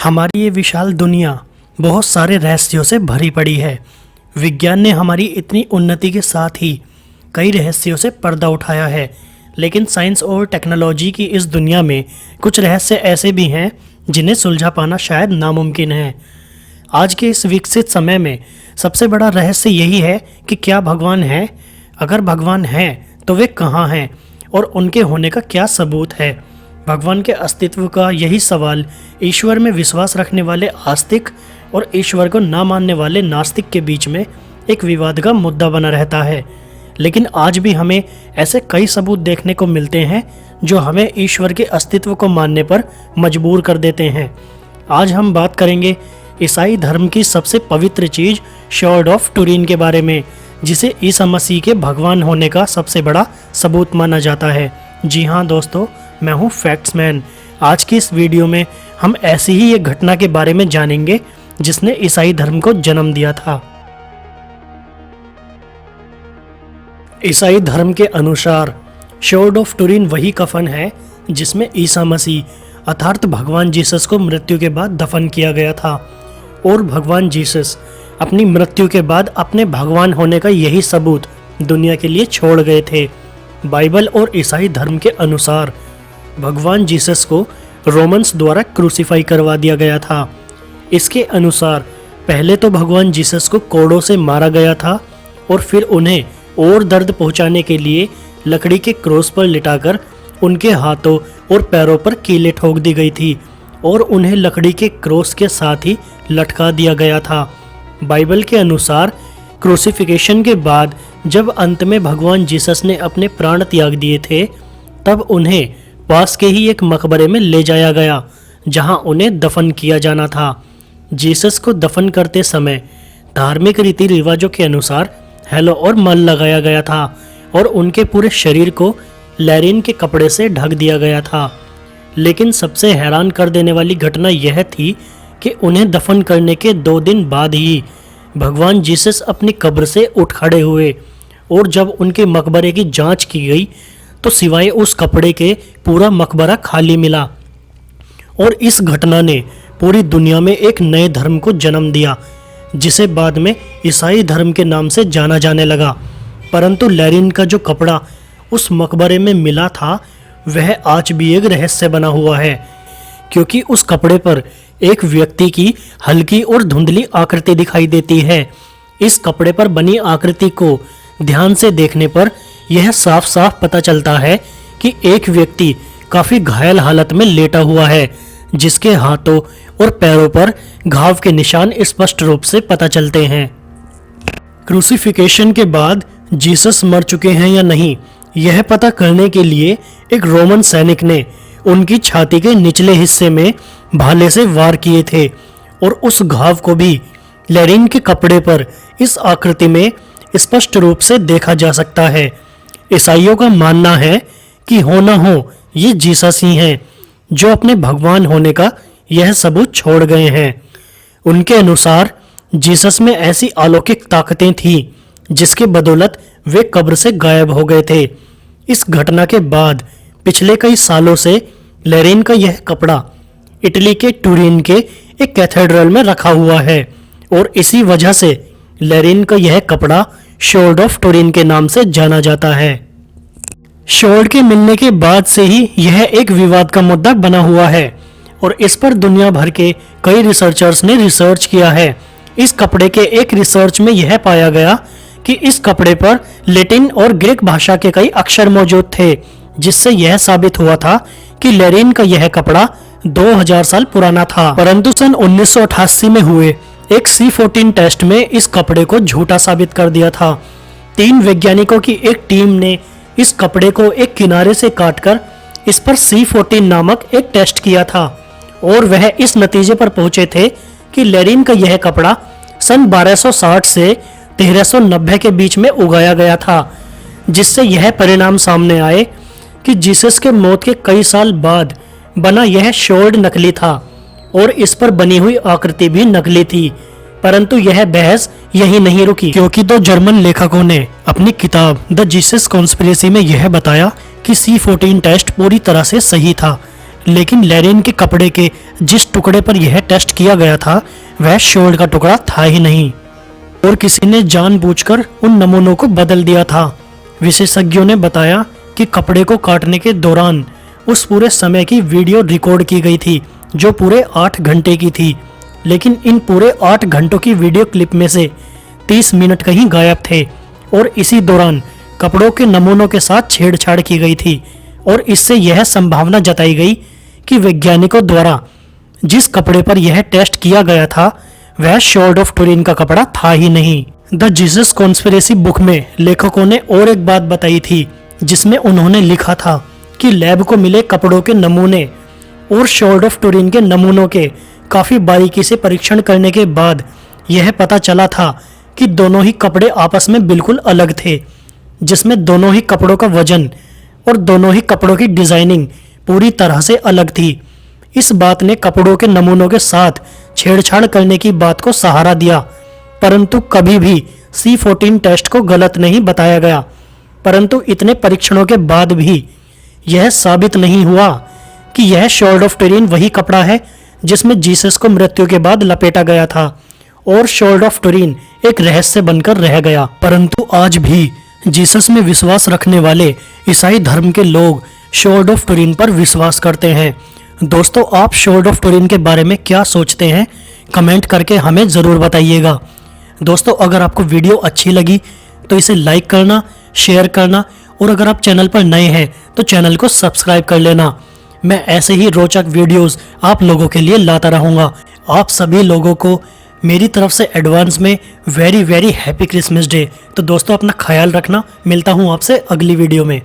हमारी ये विशाल दुनिया बहुत सारे रहस्यों से भरी पड़ी है। विज्ञान ने हमारी इतनी उन्नति के साथ ही कई रहस्यों से पर्दा उठाया है, लेकिन साइंस और टेक्नोलॉजी की इस दुनिया में कुछ रहस्य ऐसे भी हैं जिन्हें सुलझा पाना शायद नामुमकिन है। आज के इस विकसित समय में सबसे बड़ा रहस्य यही है कि क्या भगवान है? अगर भगवान हैं तो वे कहाँ हैं और उनके होने का क्या सबूत है? भगवान के अस्तित्व का यही सवाल ईश्वर में विश्वास रखने वाले आस्तिक और ईश्वर को ना मानने वाले नास्तिक के बीच में एक विवाद का मुद्दा बना रहता है। लेकिन आज भी हमें ऐसे कई सबूत देखने को मिलते हैं जो हमें ईश्वर के अस्तित्व को मानने पर मजबूर कर देते हैं। आज हम बात करेंगे ईसाई धर्म की सबसे पवित्र चीज शॉर्ड ऑफ टूरिन के बारे में, जिसे ईसा मसीह के भगवान होने का सबसे बड़ा सबूत माना जाता है। जी हाँ दोस्तों, मैं हूँ फैक्ट्समैन। आज की इस वीडियो में हम ऐसी ही एक घटना के बारे में जानेंगे जिसने ईसाई धर्म को जन्म दिया था। ईसाई धर्म के अनुसार शॉर्ड ऑफ टूरिन वही कफन है जिसमें ईसा मसीह अर्थात भगवान जीसस को मृत्यु के बाद दफन किया गया था, और भगवान जीसस अपनी मृत्यु के बाद अपने भगवान होने का यही सबूत दुनिया के लिए छोड़ गए थे। बाइबल और ईसाई धर्म के अनुसार भगवान जीसस को रोमन्स द्वारा क्रूसीफाई करवा दिया गया था। इसके अनुसार पहले तो भगवान जीसस को कोड़ों से मारा गया था और फिर उन्हें और दर्द पहुंचाने के लिए लकड़ी के क्रॉस पर लिटाकर उनके हाथों और पैरों पर कीलें ठोक दी गई थी और उन्हें लकड़ी के क्रॉस के साथ ही लटका दिया गया था। बाइबल के अनुसार क्रूसिफिकेशन के बाद जब अंत में भगवान जीसस ने अपने प्राण त्याग दिए थे, तब उन्हें पास के ही एक मकबरे में ले जाया गया जहां उन्हें दफन किया जाना था। जीसस को दफन करते समय धार्मिक रीति रिवाजों के अनुसार हैलो और मल लगाया गया था और उनके पूरे शरीर को लैरिन के कपड़े से ढक दिया गया था। लेकिन सबसे हैरान कर देने वाली घटना यह थी कि उन्हें दफन करने के 2 दिन बाद ही भगवान जीसस अपनी कब्र से उठ खड़े हुए, और जब उनके मकबरे की जांच की गई तो सिवाय उस कपड़े के पूरा मकबरा खाली मिला। और इस घटना ने पूरी दुनिया में एक नए धर्म को जन्म दिया जिसे बाद में ईसाई धर्म के नाम से जाना जाने लगा। परंतु लैरिन का जो कपड़ा उस मकबरे में मिला था वह आज भी एक रहस्य बना हुआ है, क्योंकि उस कपड़े पर एक व्यक्ति की हल्की और धुंधली आकृति दिखाई देती है। इस कपड़े पर बनी आकृति को ध्यान से देखने पर यह साफ साफ पता चलता है कि एक व्यक्ति काफी घायल हालत में लेटा हुआ है, जिसके हाथों और पैरों पर घाव के निशान स्पष्ट रूप से पता चलते हैं। क्रूसिफिकेशन के बाद जीसस मर चुके हैं या नहीं, यह पता करने के लिए एक रोमन सैनिक ने उनकी छाती के निचले हिस्से में भाले से वार किए थे, और उस घाव को भी लैरिन के कपड़े पर इस आकृति में स्पष्ट रूप से देखा जा सकता है। ईसाइयों का मानना है कि हो न हो ये जीसस ही हैं जो अपने भगवान होने का यह सबूत छोड़ गए हैं। उनके अनुसार जीसस में ऐसी अलौकिक ताकतें थीं जिसके बदौलत वे कब्र से गायब हो गए थे। इस घटना के बाद पिछले कई सालों से लैरिन का यह कपड़ा इटली के टूरिन के एक कैथेड्रल में रखा हुआ है, और इसी वजह से लैरिन का यह कपड़ा शॉर्ड ऑफ टूरिन के नाम से जाना जाता है। शॉर्ड के मिलने के बाद से ही यह एक विवाद का मुद्दा बना हुआ है और इस पर दुनिया भर के कई रिसर्चर्स ने रिसर्च किया है। इस कपड़े के एक रिसर्च में यह पाया गया कि इस कपड़े पर लैटिन और ग्रीक भाषा के कई अक्षर मौजूद थे, जिससे यह साबित हुआ था कि लैरिन का यह कपड़ा 2000 साल पुराना था। परंतु सन 1988 में हुए एक C14 टेस्ट में इस कपड़े को झूठा साबित कर दिया था। 3 वैज्ञानिकों की एक टीम ने इस कपड़े को एक किनारे से काटकर इस पर C14 नामक एक टेस्ट किया था, और वह इस नतीजे पर पहुंचे थे कि लैरिन का यह कपड़ा सन 1260 से 1390 के बीच में उगाया गया था, जिससे यह परिणाम सामने आए कि जीसस के मौत के कई साल बाद बना यह शॉर्ड नकली था और इस पर बनी हुई आकृति भी नकली थी। परंतु यह बहस यही नहीं रुकी, क्योंकि 2 जर्मन लेखकों ने अपनी किताब द जीसस कॉन्स्पिरेसी में यह बताया कि C14 टेस्ट पूरी तरह से सही था। लेकिन लैरेन के कपड़े के जिस टुकड़े पर यह टेस्ट किया गया था वह शोल्ड का टुकड़ा था ही नहीं और किसी ने जानबूझकर उन नमूनों को बदल दिया था। विशेषज्ञों ने बताया कि कपड़े को काटने के दौरान उस पूरे समय की वीडियो रिकॉर्ड की गई थी जो पूरे 8 घंटे की थी, लेकिन इन पूरे 8 घंटों की वीडियो क्लिप में से 30 मिनट कहीं गायब थे और इसी दौरान कपड़ों के नमूनों के साथ छेड़छाड़ की गई थी और इससे यह संभावना जताई गई कि वैज्ञानिकों द्वारा जिस कपड़े पर यह टेस्ट किया गया था वह स्वॉर्ड ऑफ टुरिन का कपड़ा था ही नहीं। द जीसस कॉन्स्पिरेसी बुक में लेखकों ने और एक बात बताई थी जिसमें उन्होंने लिखा था कि लैब को मिले कपड़ों के नमूने और स्वॉर्ड ऑफ टुरिन के नमूनों के काफी बारीकी से परीक्षण करने के बाद यह पता चला था कि दोनों ही कपड़े आपस में बिल्कुल अलग थे, जिसमें दोनों ही कपड़ों का वजन और दोनों ही कपड़ों की डिजाइनिंग पूरी तरह से अलग थी। इस बात ने कपड़ों के नमूनों के साथ छेड़छाड़ करने की बात को सहारा दिया, परंतु कभी भी C14 टेस्ट को गलत नहीं बताया गया। परंतु इतने परीक्षणों के बाद भी यह साबित नहीं हुआ कि यह स्वॉर्ड ऑफ टुरिन वही कपड़ा है जिसमें जीसस को मृत्यु के बाद लपेटा गया था और स्वॉर्ड ऑफ टुरिन एक रहस्य बनकर रह गया। परंतु आज भी जीसस में विश्वास रखने वाले ईसाई धर्म के लोग स्वॉर्ड ऑफ टुरिन पर विश्वास करते हैं। दोस्तों, आप स्वॉर्ड ऑफ टुरिन के बारे में क्या सोचते हैं कमेंट करके हमें ज़रूर बताइएगा। दोस्तों, अगर आपको वीडियो अच्छी लगी तो इसे लाइक करना, शेयर करना और अगर आप चैनल पर नए हैं तो चैनल को सब्सक्राइब कर लेना। मैं ऐसे ही रोचक वीडियोस आप लोगों के लिए लाता रहूँगा। आप सभी लोगों को मेरी तरफ से एडवांस में वेरी हैप्पी क्रिसमस डे। तो दोस्तों, अपना ख्याल रखना। मिलता हूँ आपसे अगली वीडियो में।